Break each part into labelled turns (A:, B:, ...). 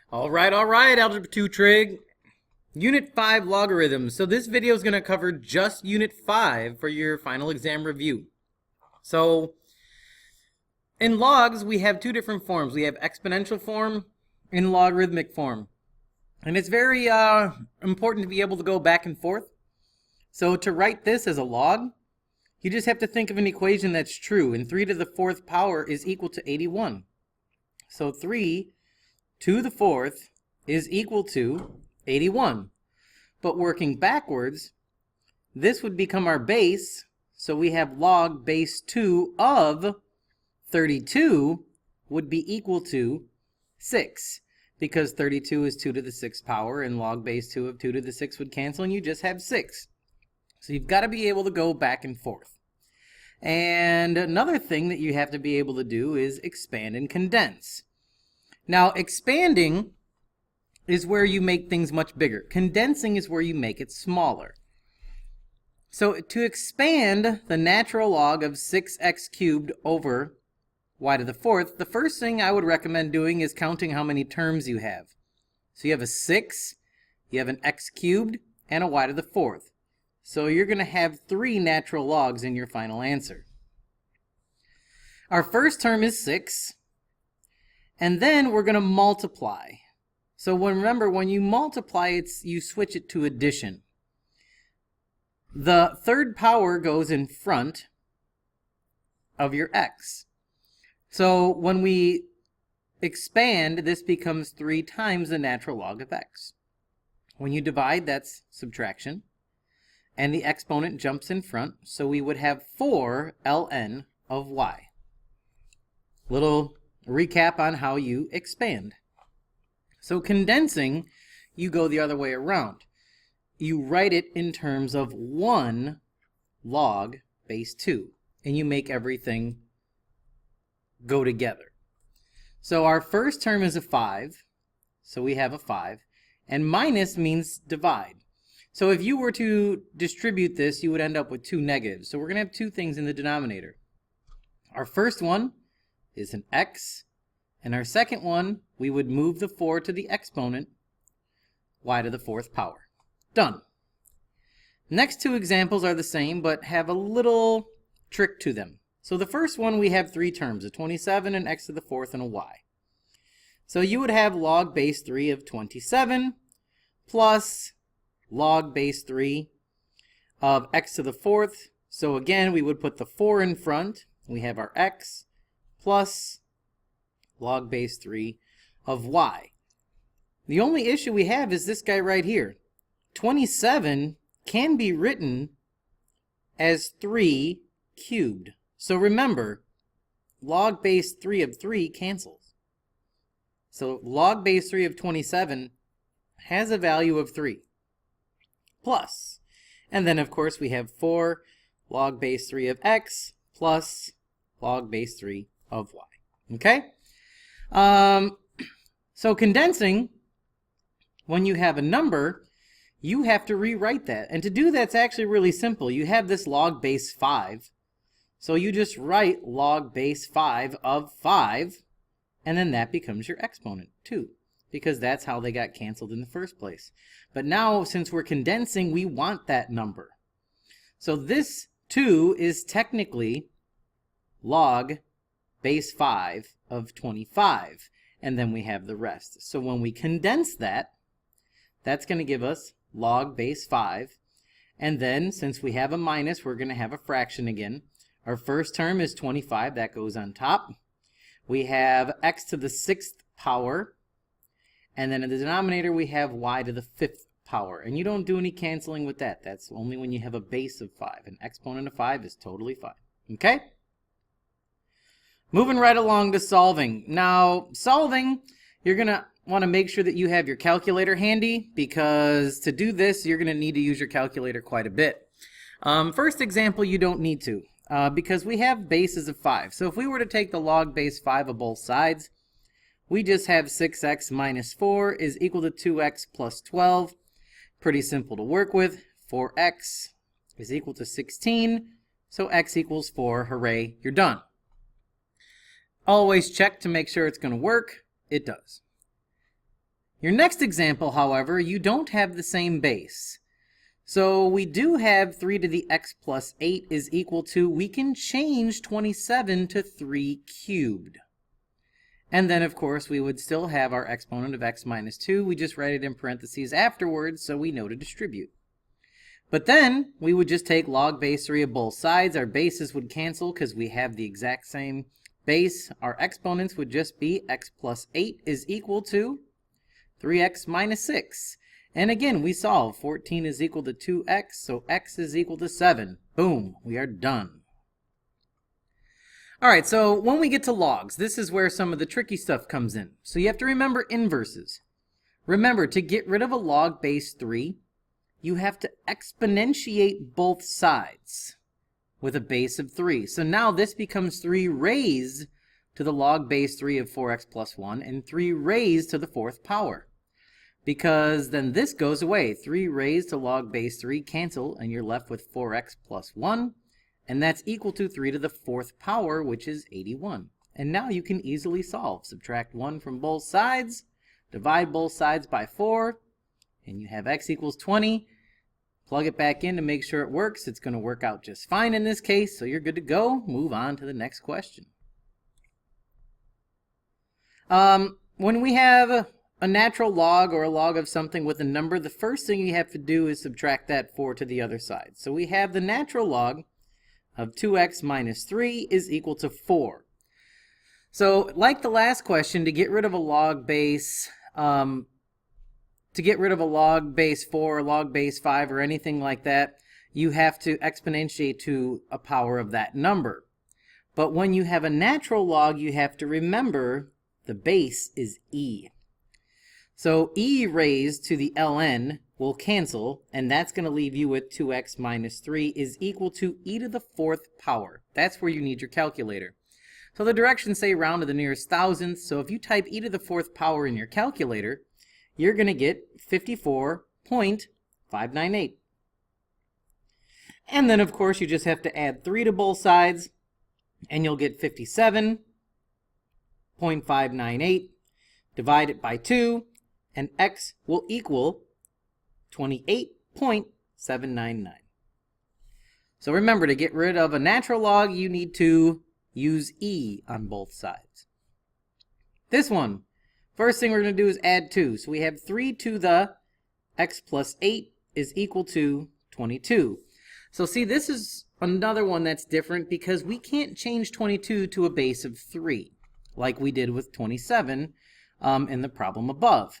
A: All right, Algebra 2 Trig. Unit 5 logarithms. So this video is going to cover just Unit 5 for your final exam review. So in logs, we have two different forms. We have exponential form and logarithmic form. And it's very important to be able to go back and forth. So to write this as a log, you just have to think of an equation that's true. And 3 to the 4th power is equal to 81. So 3 to the 4th is equal to 81. But working backwards, this would become our base. So we have log base 2 of 32 would be equal to 6. Because 32 is 2 to the 6th power, and log base 2 of 2 to the 6th would cancel, and you just have 6. So you've got to be able to go back and forth. And another thing that you have to be able to do is expand and condense. Now, expanding is where you make things much bigger. Condensing is where you make it smaller. So to expand the natural log of 6x cubed over y to the 4th, the first thing I would recommend doing is counting how many terms you have. So you have a 6, you have an x cubed, and a y to the 4th. So you're going to have 3 natural logs in your final answer. Our first term is 6, and then we're going to multiply. So remember, when you multiply, you switch it to addition. The 3rd power goes in front of your x. So when we expand, this becomes 3 times the natural log of x. When you divide, that's subtraction. And the exponent jumps in front, so we would have 4 ln of y. Little recap on how you expand. So condensing, you go the other way around. You write it in terms of 1 log base 2, and you make everything go together. So our first term is a 5, so we have a 5, and minus means divide. So if you were to distribute this, you would end up with 2 negatives. So we're going to have 2 things in the denominator. Our first one is an x, and our second one, we would move the 4 to the exponent, y to the 4th power. Done. Next 2 examples are the same, but have a little trick to them. So the first one, we have 3 terms, a 27, an x to the 4th, and a y. So you would have log base 3 of 27 plus log base 3 of x to the 4th. So again, we would put the 4 in front. We have our x plus log base 3 of y. The only issue we have is this guy right here. 27 can be written as 3 cubed. So remember, log base 3 of 3 cancels. So log base 3 of 27 has a value of 3. Plus, and then of course we have 4 log base 3 of x plus log base 3 of y. Okay? So condensing, when you have a number, you have to rewrite that. And to do that's actually really simple. You have this log base 5. So you just write log base 5 of 5, and then that becomes your exponent, 2, because that's how they got canceled in the first place. But now, since we're condensing, we want that number. So this 2 is technically log base 5 of 25, and then we have the rest. So when we condense that, that's going to give us log base 5, and then since we have a minus, we're going to have a fraction again. Our first term is 25, that goes on top. We have x to the 6th power, and then in the denominator we have y to the 5th power. And you don't do any canceling with that. That's only when you have a base of 5. An exponent of 5 is totally fine. Okay? Moving right along to solving. Now, solving, you're going to want to make sure that you have your calculator handy, because to do this, you're going to need to use your calculator quite a bit. First example, you don't need to. Because we have bases of 5. So if we were to take the log base 5 of both sides, we just have 6x minus 4 is equal to 2x plus 12. Pretty simple to work with. 4x is equal to 16. So x equals 4. Hooray, you're done. Always check to make sure it's going to work. It does. Your next example, however, you don't have the same base. So we do have 3 to the x plus 8 is equal to, we can change 27 to 3 cubed. And then, of course, we would still have our exponent of x minus 2. We just write it in parentheses afterwards so we know to distribute. But then we would just take log base 3 of both sides. Our bases would cancel because we have the exact same base. Our exponents would just be x plus 8 is equal to 3x minus 6. And again, we solve. 14 is equal to 2x, so x is equal to 7. Boom, we are done. All right, so when we get to logs, this is where some of the tricky stuff comes in. So you have to remember inverses. Remember, to get rid of a log base 3, you have to exponentiate both sides with a base of 3. So now this becomes 3 raised to the log base 3 of 4x plus 1 and 3 raised to the 4th power. Because then this goes away. 3 raised to log base 3 cancel, and you're left with 4x plus 1. And that's equal to 3 to the 4th power, which is 81. And now you can easily solve. Subtract 1 from both sides, divide both sides by 4, and you have x equals 20. Plug it back in to make sure it works. It's going to work out just fine in this case, so you're good to go. Move on to the next question. When we have a natural log or a log of something with a number, the first thing you have to do is subtract that 4 to the other side. So we have the natural log of 2x minus 3 is equal to 4. So like the last question, to get rid of a log base, to get rid of a log base 4 or log base 5 or anything like that, you have to exponentiate to a power of that number. But when you have a natural log, you have to remember the base is e. So e raised to the ln will cancel, and that's going to leave you with 2x minus 3 is equal to e to the 4th power. That's where you need your calculator. So the directions say round to the nearest thousandth, so if you type e to the 4th power in your calculator, you're going to get 54.598. And then, of course, you just have to add 3 to both sides, and you'll get 57.598. Divide it by 2, and x will equal 28.799. So remember, to get rid of a natural log, you need to use e on both sides. This one, first thing we're going to do is add 2. So we have 3 to the x plus 8 is equal to 22. So see, this is another one that's different because we can't change 22 to a base of 3 like we did with 27 in the problem above.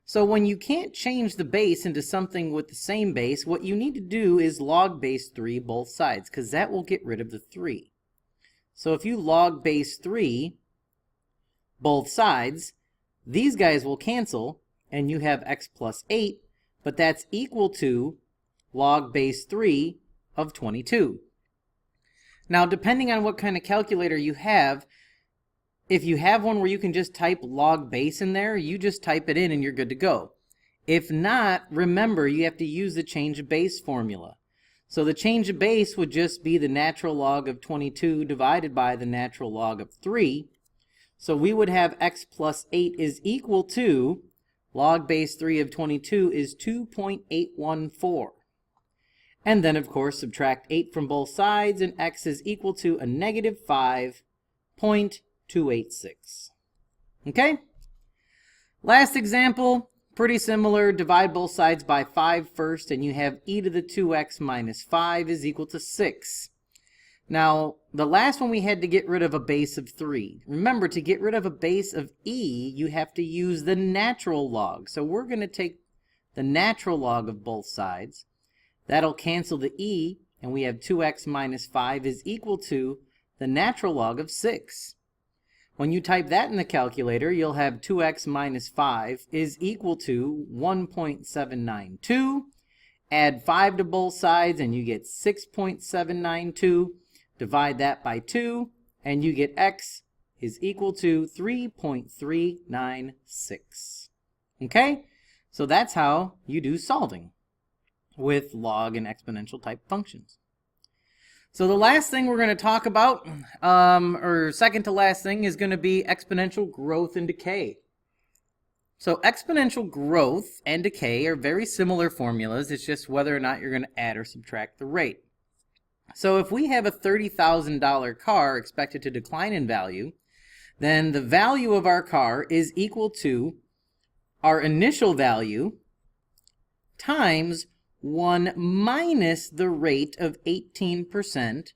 A: So when you can't change the base into something with the same base, what you need to do is log base 3 both sides, because that will get rid of the 3. So if you log base 3 both sides, these guys will cancel, and you have x plus 8, but that's equal to log base 3 of 22. Now, depending on what kind of calculator you have, if you have one where you can just type log base in there, you just type it in and you're good to go. If not, remember, you have to use the change of base formula. So the change of base would just be the natural log of 22 divided by the natural log of 3. So we would have x plus 8 is equal to log base 3 of 22 is 2.814. And then, of course, subtract 8 from both sides, and x is equal to a negative 5.286. Okay? Last example, pretty similar. Divide both sides by 5 first, and you have e to the 2x minus 5 is equal to 6. Now, the last one we had to get rid of a base of 3. Remember, to get rid of a base of e, you have to use the natural log. So we're going to take the natural log of both sides. That'll cancel the e, and we have 2x minus 5 is equal to the natural log of 6. When you type that in the calculator, you'll have 2x minus 5 is equal to 1.792. Add 5 to both sides, and you get 6.792. Divide that by 2, and you get x is equal to 3.396. Okay? So that's how you do solving with log and exponential type functions. So the last thing we're going to talk about, or second to last thing, is going to be exponential growth and decay. So exponential growth and decay are very similar formulas. It's just whether or not you're going to add or subtract the rate. So if we have a $30,000 car expected to decline in value, then the value of our car is equal to our initial value times 1 minus the rate of 18%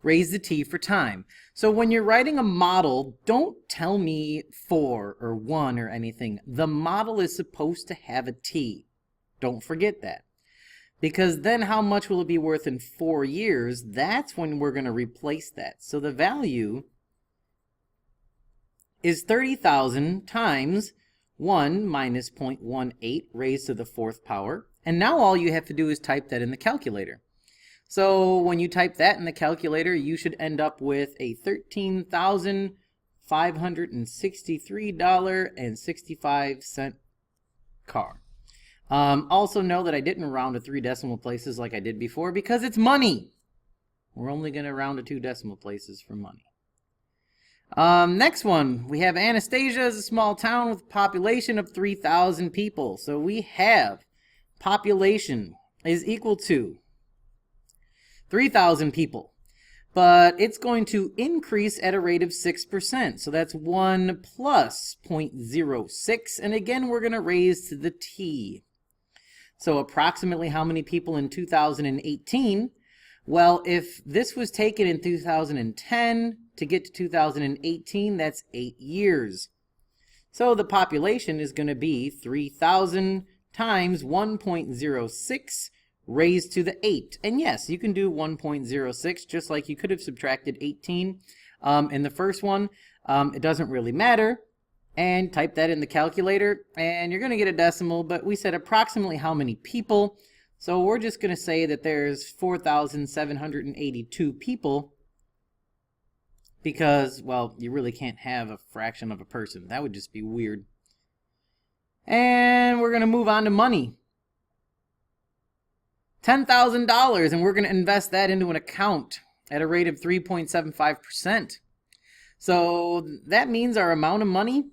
A: raised to t for time. So when you're writing a model, don't tell me 4 or 1 or anything. The model is supposed to have a t. Don't forget that. Because then how much will it be worth in 4 years? That's when we're going to replace that. So the value is 30,000 times 1 minus 0.18 raised to the 4th power. And now all you have to do is type that in the calculator. So when you type that in the calculator, you should end up with a $13,563.65 car. Also know that I didn't round to 3 decimal places like I did before because it's money. We're only going to round to 2 decimal places for money. Next one, we have Anastasia is a small town with a population of 3,000 people. So we have population is equal to 3,000 people, but it's going to increase at a rate of 6%. So that's 1 plus 0.06, and again we're going to raise to the t. So approximately how many people in 2018? Well, if this was taken in 2010 to get to 2018, that's 8 years. So the population is going to be 3,000 times 1.06 raised to the 8. And yes, you can do 1.06 just like you could have subtracted 18 in the first one. It doesn't really matter. And type that in the calculator and you're going to get a decimal, but we said approximately how many people. So we're just going to say that there's 4,782 people because, well, you really can't have a fraction of a person. That would just be weird. And we're going to move on to money. $10,000, and we're going to invest that into an account at a rate of 3.75%. So that means our amount of money,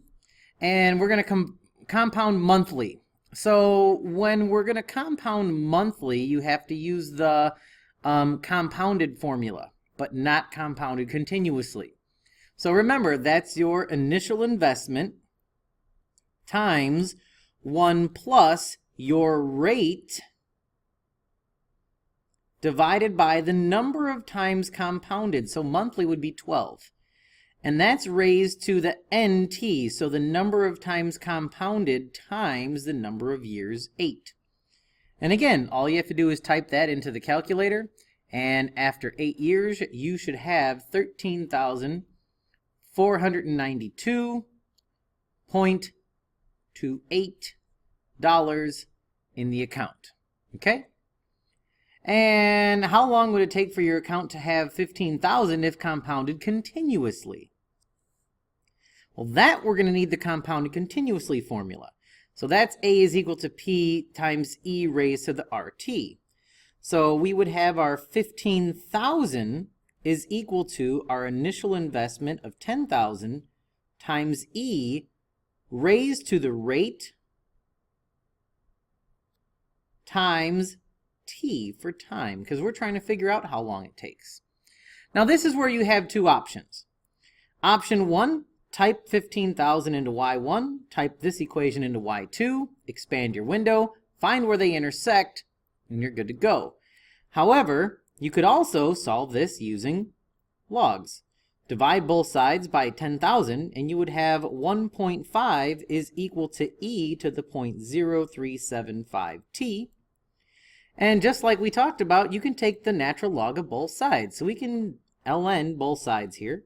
A: and we're going to compound monthly. So when we're going to compound monthly, you have to use the compounded formula, but not compounded continuously. So remember, that's your initial investment times 1 plus your rate divided by the number of times compounded. So monthly would be 12. And that's raised to the nt, so the number of times compounded times the number of years, 8. And again, all you have to do is type that into the calculator, and after 8 years, you should have $13,492.28 in the account. Okay? And how long would it take for your account to have 15,000 if compounded continuously? Well, that we're going to need the compounded continuously formula. So that's A is equal to P times E raised to the RT. So we would have our 15,000 is equal to our initial investment of 10,000 times E raised to the rate times T for time, because we're trying to figure out how long it takes. Now this is where you have 2 options. Option 1, type 15,000 into y1, type this equation into y2, expand your window, find where they intersect, and you're good to go. However, you could also solve this using logs. Divide both sides by 10,000 and you would have 1.5 is equal to e to the 0.0375t. And just like we talked about, you can take the natural log of both sides. So we can ln both sides here.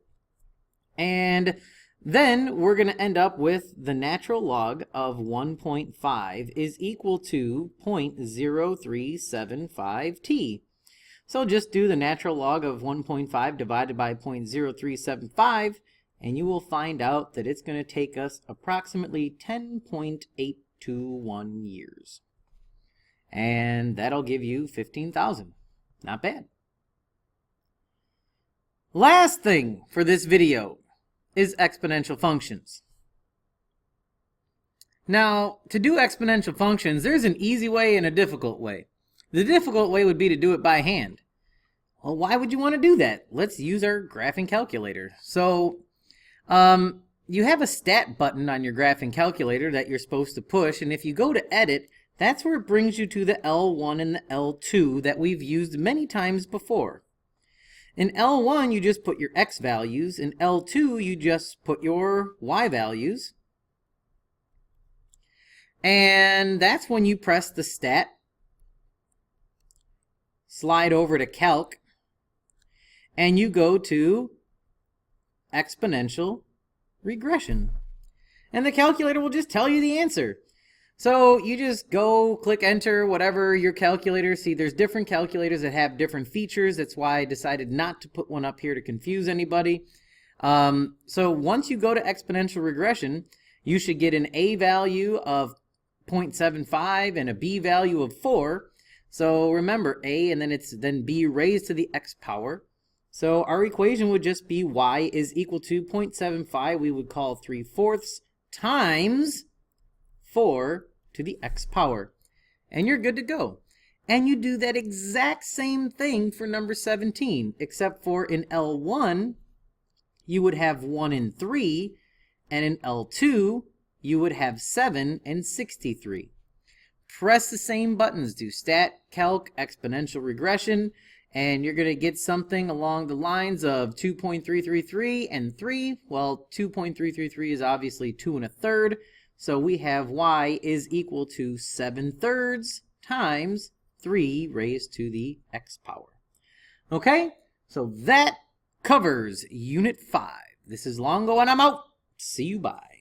A: And then we're going to end up with the natural log of 1.5 is equal to 0.0375t. So just do the natural log of 1.5 divided by 0.0375, and you will find out that it's going to take us approximately 10.821 years. And that'll give you 15,000. Not bad. Last thing for this video is exponential functions. Now, to do exponential functions, there's an easy way and a difficult way. The difficult way would be to do it by hand. Well, why would you want to do that? Let's use our graphing calculator. So, you have a stat button on your graphing calculator that you're supposed to push, and if you go to edit, that's where it brings you to the L1 and the L2 that we've used many times before. In L1, you just put your x values. In L2, you just put your y values. And that's when you press the stat, slide over to calc, and you go to exponential regression. And the calculator will just tell you the answer. So you just go click enter, whatever your calculator. See, there's different calculators that have different features. That's why I decided not to put one up here to confuse anybody. So once you go to exponential regression, you should get an A value of 0.75 and a B value of 4. So remember, A and then B raised to the x power. So our equation would just be y is equal to 0.75, we would call 3/4 times 4 to the x power. And you're good to go. And you do that exact same thing for number 17, except for in L1, you would have 1 and 3, and in L2, you would have 7 and 63. Press the same buttons, do stat, calc, exponential regression, and you're going to get something along the lines of 2.333 and 3. Well, 2.333 is obviously 2 1/3, so we have y is equal to 7/3 times 3 raised to the x power. Okay, so that covers Unit 5. This is Longo, and I'm out. See you, bye.